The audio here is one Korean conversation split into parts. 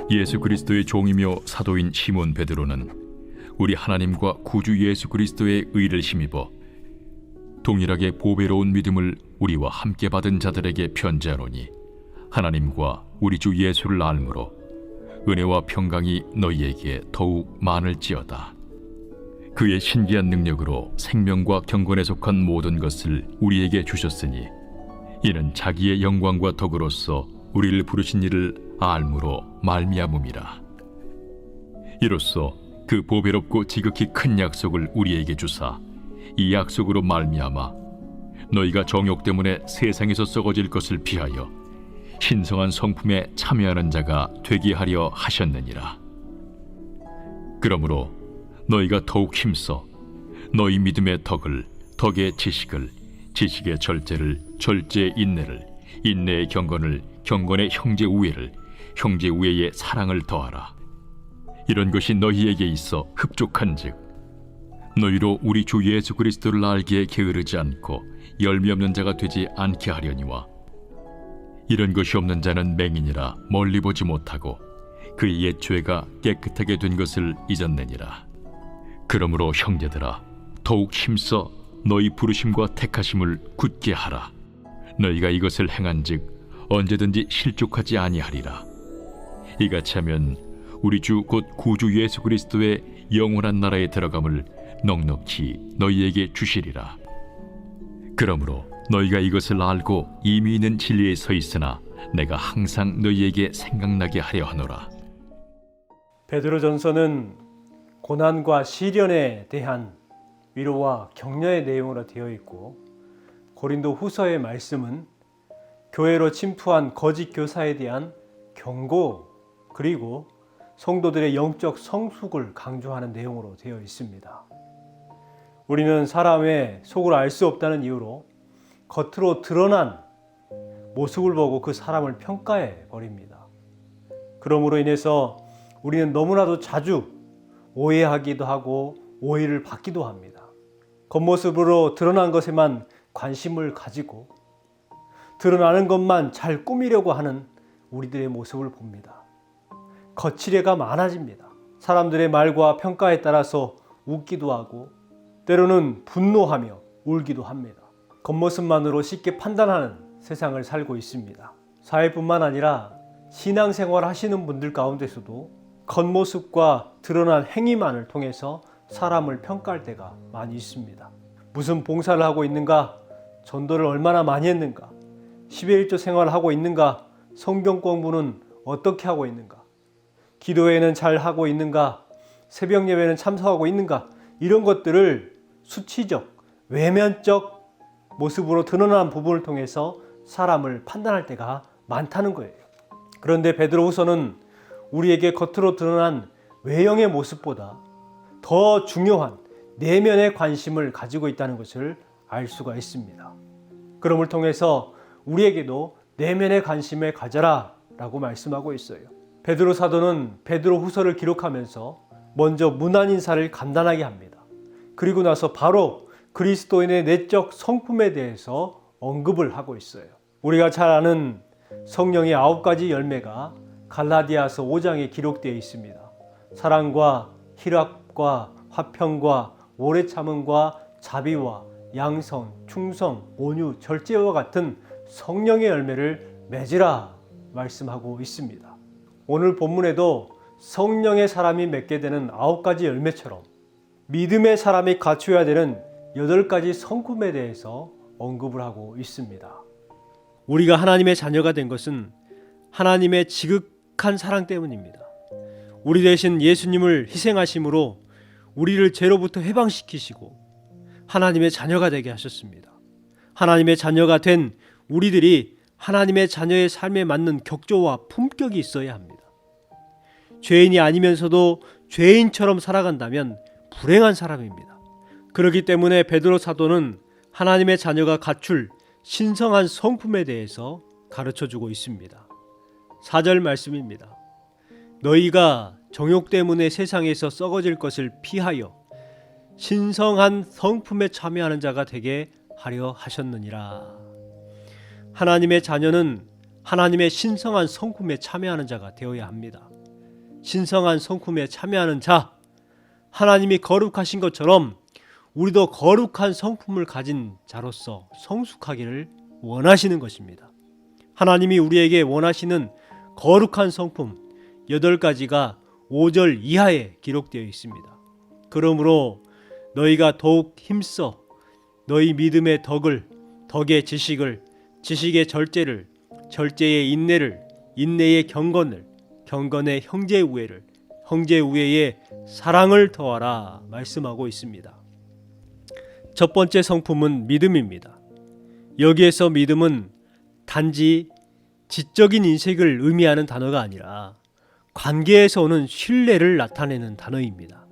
예수 그리스도의 종이며 사도인 시몬 베드로는 우리 하나님과 구주 예수 그리스도의 의를 힘입어 동일하게 보배로운 믿음을 우리와 함께 받은 자들에게 편지하노니, 하나님과 우리 주 예수를 알므로 은혜와 평강이 너희에게 더욱 많을지어다. 그의 신기한 능력으로 생명과 경건에 속한 모든 것을 우리에게 주셨으니, 이는 자기의 영광과 덕으로서 우리를 부르신 이를 알므로 말미암음이라. 이로써 그 보배롭고 지극히 큰 약속을 우리에게 주사, 이 약속으로 말미암아 너희가 정욕 때문에 세상에서 썩어질 것을 피하여 신성한 성품에 참여하는 자가 되게 하려 하셨느니라. 그러므로 너희가 더욱 힘써 너희 믿음의 덕을, 덕의 지식을, 지식의 절제를, 절제의 인내를, 인내의 경건을, 경건의 형제 우애를, 형제 우애의 사랑을 더하라. 이런 것이 너희에게 있어 흡족한즉 너희로 우리 주 예수 그리스도를 알기에 게으르지 않고 열매 없는 자가 되지 않게 하려니와, 이런 것이 없는 자는 맹인이라 멀리 보지 못하고 그의 옛 죄가 깨끗하게 된 것을 잊었느니라. 그러므로 형제들아, 더욱 힘써 너희 부르심과 택하심을 굳게 하라. 너희가 이것을 행한즉 언제든지 실족하지 아니하리라. 이같이 하면 우리 주 곧 구주 예수 그리스도의 영원한 나라에 들어감을 넉넉히 너희에게 주시리라. 그러므로 너희가 이것을 알고 이미 있는 진리에 서 있으나 내가 항상 너희에게 생각나게 하려 하노라. 베드로전서는 고난과 시련에 대한 위로와 격려의 내용으로 되어 있고, 고린도 후서의 말씀은 교회로 침투한 거짓 교사에 대한 경고, 그리고 성도들의 영적 성숙을 강조하는 내용으로 되어 있습니다. 우리는 사람의 속을 알 수 없다는 이유로 겉으로 드러난 모습을 보고 그 사람을 평가해 버립니다. 그러므로 인해서 우리는 너무나도 자주 오해하기도 하고 오해를 받기도 합니다. 겉모습으로 드러난 것에만 관심을 가지고 드러나는 것만 잘 꾸미려고 하는 우리들의 모습을 봅니다. 거칠애가 많아집니다. 사람들의 말과 평가에 따라서 웃기도 하고 때로는 분노하며 울기도 합니다. 겉모습만으로 쉽게 판단하는 세상을 살고 있습니다. 사회뿐만 아니라 신앙생활 하시는 분들 가운데서도 겉모습과 드러난 행위만을 통해서 사람을 평가할 때가 많이 있습니다. 무슨 봉사를 하고 있는가, 전도를 얼마나 많이 했는가, 10의 1조 생활을 하고 있는가, 성경 공부는 어떻게 하고 있는가, 기도회는 잘 하고 있는가, 새벽 예배는 참석하고 있는가, 이런 것들을 수치적, 외면적 모습으로 드러난 부분을 통해서 사람을 판단할 때가 많다는 거예요. 그런데 베드로후서는 우리에게 겉으로 드러난 외형의 모습보다 더 중요한 내면의 관심을 가지고 있다는 것을 알 수가 있습니다. 그럼을 통해서 우리에게도 내면의 관심을 가져라 라고 말씀하고 있어요. 베드로 사도는 베드로 후서를 기록하면서 먼저 문안 인사를 간단하게 합니다. 그리고 나서 바로 그리스도인의 내적 성품에 대해서 언급을 하고 있어요. 우리가 잘 아는 성령의 9가지 열매가 갈라디아서 5장에 기록되어 있습니다. 사랑과 희락과 화평과 오래 참음과 자비와 양선, 충성, 온유, 절제와 같은 성령의 열매를 맺으라 말씀하고 있습니다. 오늘 본문에도 성령의 사람이 맺게 되는 9가지 열매처럼 믿음의 사람이 갖춰야 되는 8가지 성품에 대해서 언급을 하고 있습니다. 우리가 하나님의 자녀가 된 것은 하나님의 지극한 사랑 때문입니다. 우리 대신 예수님을 희생하심으로 우리를 죄로부터 해방시키시고 하나님의 자녀가 되게 하셨습니다. 하나님의 자녀가 된 우리들이 하나님의 자녀의 삶에 맞는 격조와 품격이 있어야 합니다. 죄인이 아니면서도 죄인처럼 살아간다면 불행한 사람입니다. 그렇기 때문에 베드로 사도는 하나님의 자녀가 갖출 신성한 성품에 대해서 가르쳐주고 있습니다. 4절 말씀입니다. 너희가 정욕 때문에 세상에서 썩어질 것을 피하여 신성한 성품에 참여하는 자가 되게 하려 하셨느니라. 하나님의 자녀는 하나님의 신성한 성품에 참여하는 자가 되어야 합니다. 신성한 성품에 참여하는 자, 하나님이 거룩하신 것처럼 우리도 거룩한 성품을 가진 자로서 성숙하기를 원하시는 것입니다. 하나님이 우리에게 원하시는 거룩한 성품 8가지가 5절 이하에 기록되어 있습니다. 그러므로 너희가 더욱 힘써 너희 믿음의 덕을, 덕의 지식을, 지식의 절제를, 절제의 인내를, 인내의 경건을, 경건의 형제 우애를, 형제 우애의 사랑을 더하라 말씀하고 있습니다. 첫 번째 성품은 믿음입니다. 여기에서 믿음은 단지 지적인 인식을 의미하는 단어가 아니라 관계에서 오는 신뢰를 나타내는 단어입니다.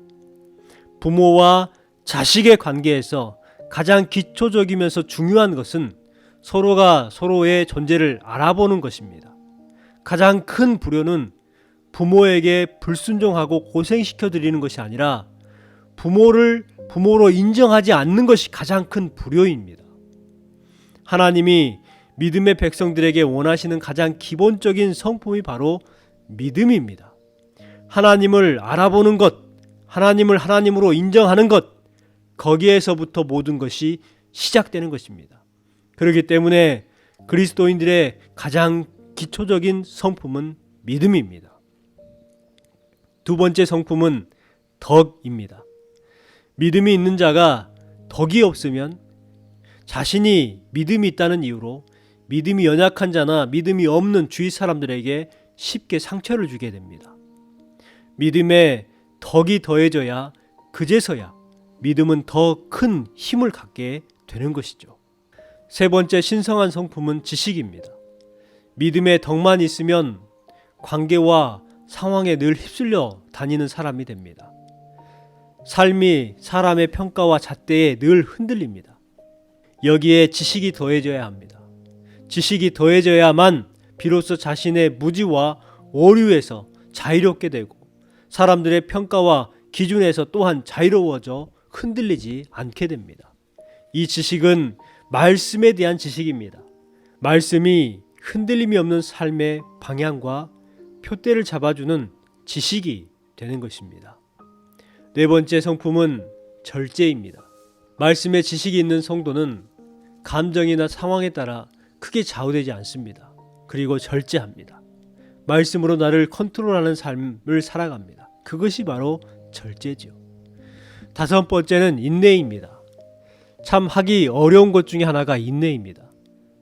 부모와 자식의 관계에서 가장 기초적이면서 중요한 것은 서로가 서로의 존재를 알아보는 것입니다. 가장 큰 불효는 부모에게 불순종하고 고생시켜 드리는 것이 아니라 부모를 부모로 인정하지 않는 것이 가장 큰 불효입니다. 하나님이 믿음의 백성들에게 원하시는 가장 기본적인 성품이 바로 믿음입니다. 하나님을 알아보는 것, 하나님을 하나님으로 인정하는 것, 거기에서부터 모든 것이 시작되는 것입니다. 그렇기 때문에 그리스도인들의 가장 기초적인 성품은 믿음입니다. 두 번째 성품은 덕입니다. 믿음이 있는 자가 덕이 없으면 자신이 믿음이 있다는 이유로 믿음이 연약한 자나 믿음이 없는 주위 사람들에게 쉽게 상처를 주게 됩니다. 믿음에 덕이 더해져야 그제서야 믿음은 더 큰 힘을 갖게 되는 것이죠. 세 번째 신성한 성품은 지식입니다. 믿음의 덕만 있으면 관계와 상황에 늘 휩쓸려 다니는 사람이 됩니다. 삶이 사람의 평가와 잣대에 늘 흔들립니다. 여기에 지식이 더해져야 합니다. 지식이 더해져야만 비로소 자신의 무지와 오류에서 자유롭게 되고 사람들의 평가와 기준에서 또한 자유로워져 흔들리지 않게 됩니다. 이 지식은 말씀에 대한 지식입니다. 말씀이 흔들림이 없는 삶의 방향과 표대를 잡아주는 지식이 되는 것입니다. 네 번째 성품은 절제입니다. 말씀에 지식이 있는 성도는 감정이나 상황에 따라 크게 좌우되지 않습니다. 그리고 절제합니다. 말씀으로 나를 컨트롤하는 삶을 살아갑니다. 그것이 바로 절제죠. 다섯 번째는 인내입니다. 참 하기 어려운 것 중에 하나가 인내입니다.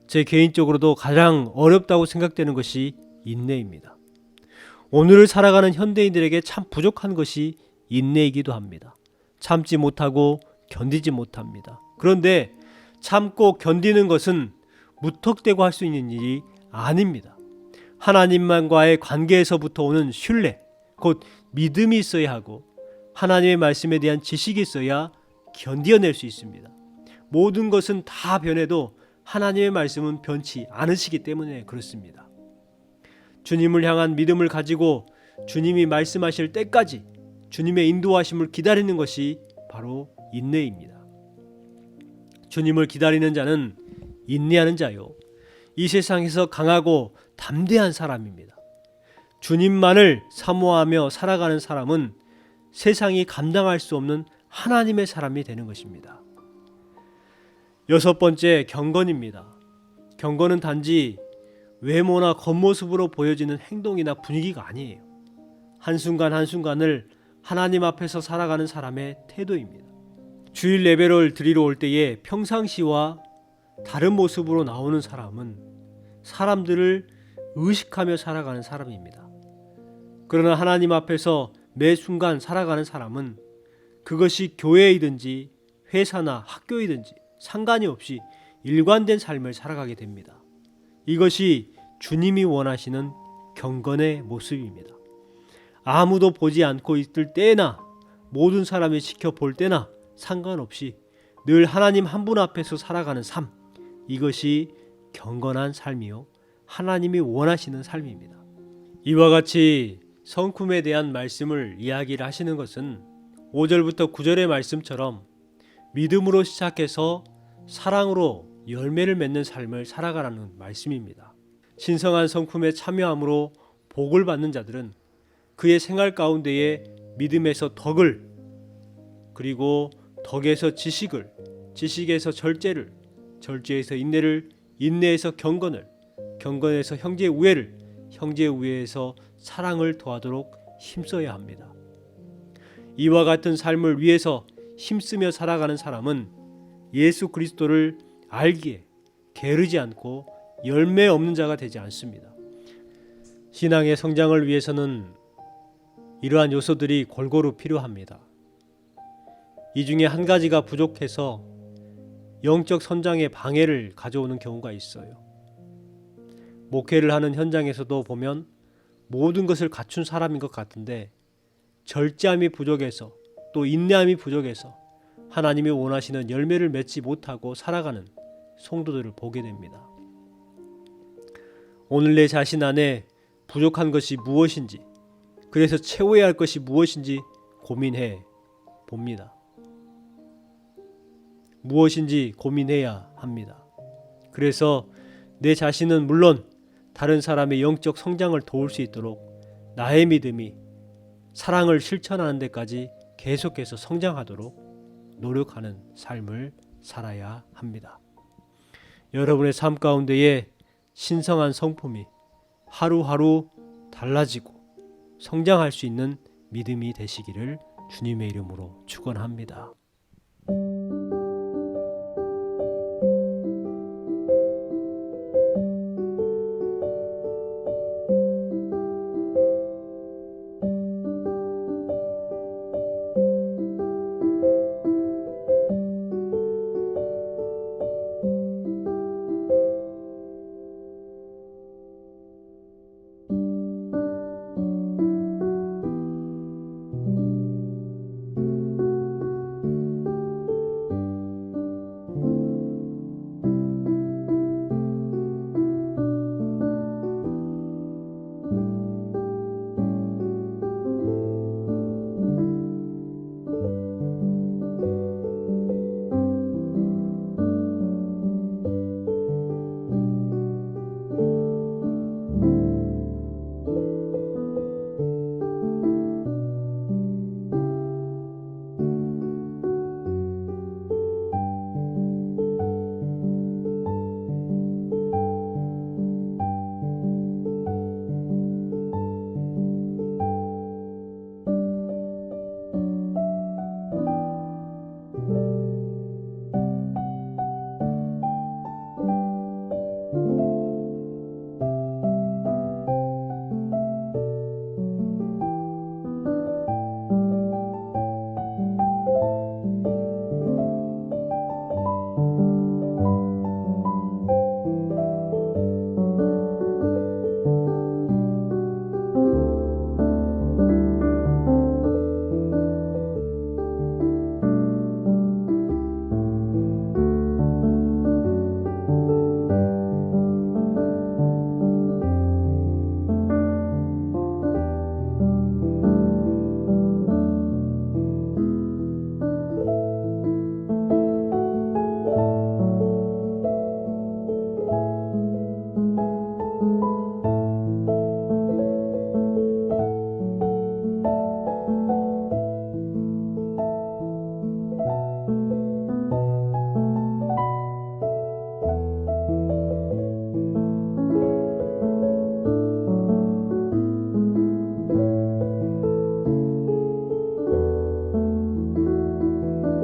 제 개인적으로도 가장 어렵다고 생각되는 것이 인내입니다. 오늘을 살아가는 현대인들에게 참 부족한 것이 인내이기도 합니다. 참지 못하고 견디지 못합니다. 그런데 참고 견디는 것은 무턱대고 할 수 있는 일이 아닙니다. 하나님만과의 관계에서부터 오는 신뢰, 곧 믿음이 있어야 하고 하나님의 말씀에 대한 지식이 있어야 견뎌낼 수 있습니다. 모든 것은 다 변해도 하나님의 말씀은 변치 않으시기 때문에 그렇습니다. 주님을 향한 믿음을 가지고 주님이 말씀하실 때까지 주님의 인도하심을 기다리는 것이 바로 인내입니다. 주님을 기다리는 자는 인내하는 자요, 이 세상에서 강하고 담대한 사람입니다. 주님만을 사모하며 살아가는 사람은 세상이 감당할 수 없는 하나님의 사람이 되는 것입니다. 여섯 번째, 경건입니다. 경건은 단지 외모나 겉모습으로 보여지는 행동이나 분위기가 아니에요. 한순간 한순간을 하나님 앞에서 살아가는 사람의 태도입니다. 주일 예배를 드리러 올 때에 평상시와 다른 모습으로 나오는 사람은 사람들을 의식하며 살아가는 사람입니다. 그러나 하나님 앞에서 매 순간 살아가는 사람은 그것이 교회이든지 회사나 학교이든지 상관이 없이 일관된 삶을 살아가게 됩니다. 이것이 주님이 원하시는 경건의 모습입니다. 아무도 보지 않고 있을 때나 모든 사람이 지켜볼 때나 상관없이 늘 하나님 한 분 앞에서 살아가는 삶, 이것이 경건한 삶이요, 하나님이 원하시는 삶입니다. 이와 같이 성품에 대한 말씀을 이야기를 하시는 것은 5절부터 9절의 말씀처럼 믿음으로 시작해서 사랑으로 열매를 맺는 삶을 살아가라는 말씀입니다. 신성한 성품에 참여함으로 복을 받는 자들은 그의 생활 가운데에 믿음에서 덕을, 그리고 덕에서 지식을, 지식에서 절제를, 절제에서 인내를, 인내에서 경건을, 경건에서 형제 우애를, 형제 우애에서 사랑을 더하도록 힘써야 합니다. 이와 같은 삶을 위해서 힘쓰며 살아가는 사람은 예수 그리스도를 알기에 게으르지 않고 열매 없는 자가 되지 않습니다. 신앙의 성장을 위해서는 이러한 요소들이 골고루 필요합니다. 이 중에 한 가지가 부족해서 영적 성장에 방해를 가져오는 경우가 있어요. 목회를 하는 현장에서도 보면 모든 것을 갖춘 사람인 것 같은데 절제함이 부족해서, 또 인내함이 부족해서 하나님이 원하시는 열매를 맺지 못하고 살아가는 성도들을 보게 됩니다. 오늘 내 자신 안에 부족한 것이 무엇인지, 그래서 채워야 할 것이 무엇인지 고민해 봅니다. 무엇인지 고민해야 합니다. 그래서 내 자신은 물론 다른 사람의 영적 성장을 도울 수 있도록 나의 믿음이 사랑을 실천하는 데까지 계속해서 성장하도록 노력하는 삶을 살아야 합니다. 여러분의 삶 가운데에 신성한 성품이 하루하루 달라지고 성장할 수 있는 믿음이 되시기를 주님의 이름으로 축원합니다.